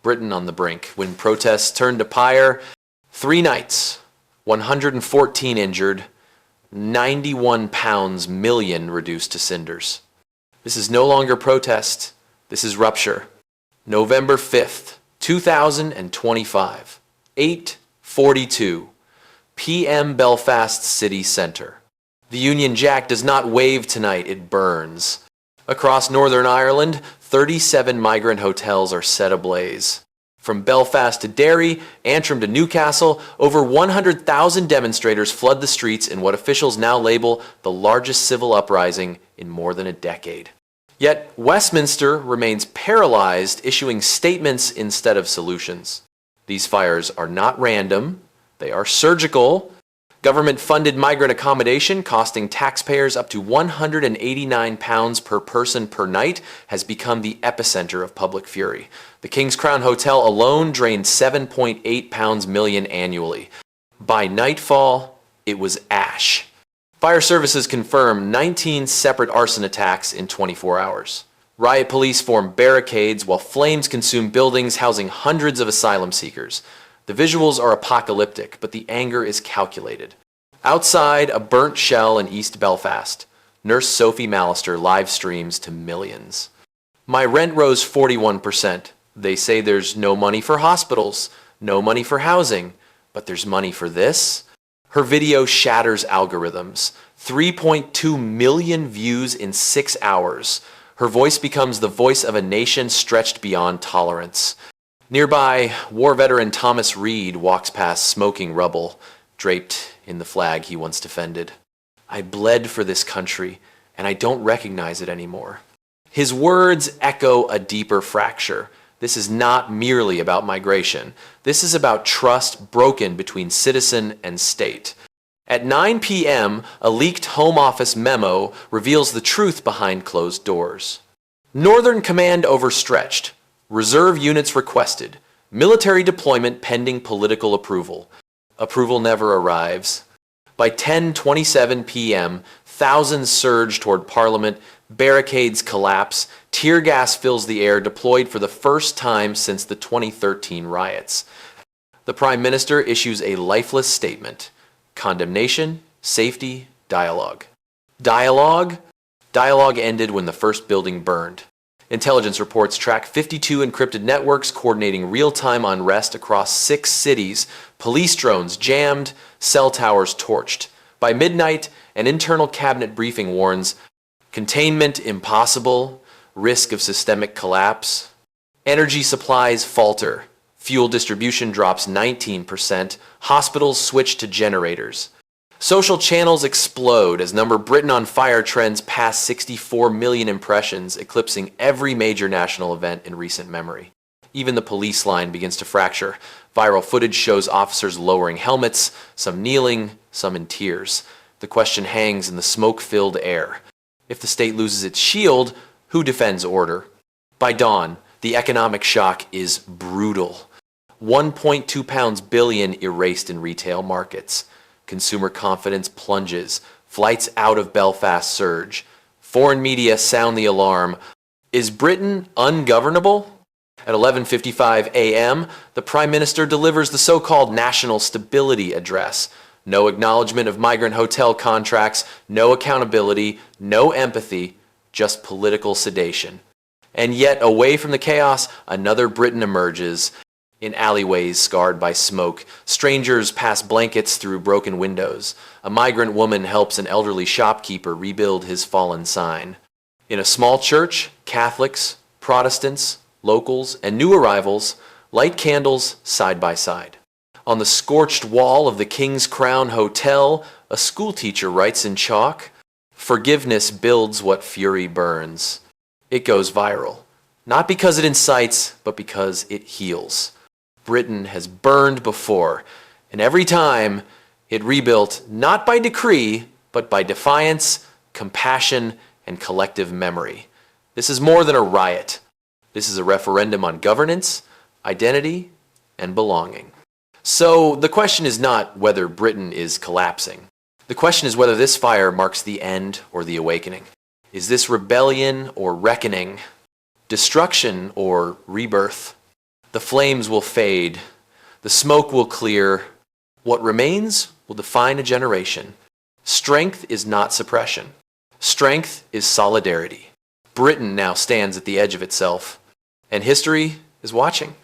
Britain on the brink, when protests turned to pyre. 3 nights, 114 injured, 91 pounds million reduced to cinders. This is no longer protest, this is rupture. November 5th, 2025, 8:42 p.m. Belfast City Centre. The Union Jack does not wave tonight, it burns. Across Northern Ireland, 37 migrant hotels are set ablaze. From Belfast to Derry, Antrim to Newcastle, over 100,000 demonstrators flood the streets in what officials now label the largest civil uprising in more than a decade. Yet Westminster remains paralyzed, issuing statements instead of solutions. These fires are not random, they are surgical. Government-funded migrant accommodation costing taxpayers up to £189 per person per night has become the epicenter of public fury. The King's Crown Hotel alone drained £7.8 million annually. By nightfall, it was ash. Fire services confirm 19 separate arson attacks in 24 hours. Riot police formed barricades while flames consumed buildings housing hundreds of asylum seekers. The visuals are apocalyptic, but the anger is calculated. Outside a burnt shell in East Belfast, nurse Sophie Mallister live streams to millions. My rent rose 41%. They say there's no money for hospitals, no money for housing, but there's money for this. Her video shatters algorithms. 3.2 million views in 6 hours. Her voice becomes the voice of a nation stretched beyond tolerance. Nearby, war veteran Thomas Reed walks past smoking rubble, draped in the flag he once defended. I bled for this country, and I don't recognize it anymore. His words echo a deeper fracture. This is not merely about migration. This is about trust broken between citizen and state. At 9 p.m., a leaked Home Office memo reveals the truth behind closed doors. Northern Command overstretched. Reserve units requested. Military deployment pending political approval. Approval never arrives. By 10:27 p.m., thousands surge toward Parliament, barricades collapse, tear gas fills the air, deployed for the first time since the 2013 riots. The Prime Minister issues a lifeless statement. Condemnation, safety, dialogue. Dialogue? Dialogue ended when the first building burned. Intelligence reports track 52 encrypted networks coordinating real-time unrest across 6 cities, police drones jammed, cell towers torched. By midnight, an internal cabinet briefing warns containment impossible, risk of systemic collapse. Energy supplies falter, fuel distribution drops 19%, hospitals switch to generators. Social channels explode as Number Britain on Fire trends past 64 million impressions, eclipsing every major national event in recent memory. Even the police line begins to fracture. Viral footage shows officers lowering helmets, some kneeling, some in tears. The question hangs in the smoke-filled air. If the state loses its shield, who defends order? By dawn, the economic shock is brutal. 1.2 billion erased in retail markets. Consumer confidence plunges. Flights out of Belfast surge. Foreign media sound the alarm. Is Britain ungovernable? At 11:55 a.m., the Prime Minister delivers the so-called National Stability Address. No acknowledgement of migrant hotel contracts, no accountability, no empathy, just political sedation. And yet, away from the chaos, another Britain emerges. In alleyways scarred by smoke, strangers pass blankets through broken windows. A migrant woman helps an elderly shopkeeper rebuild his fallen sign. In a small church, Catholics, Protestants, locals, and new arrivals light candles side by side. On the scorched wall of the King's Crown Hotel, a schoolteacher writes in chalk, "Forgiveness builds what fury burns." It goes viral, not because it incites, but because it heals. Britain has burned before, and every time it rebuilt not by decree, but by defiance, compassion, and collective memory. This is more than a riot. This is a referendum on governance, identity, and belonging. So the question is not whether Britain is collapsing. The question is whether this fire marks the end or the awakening. Is this rebellion or reckoning? Destruction or rebirth? The flames will fade. The smoke will clear. What remains will define a generation. Strength is not suppression. Strength is solidarity. Britain now stands at the edge of itself, and history is watching.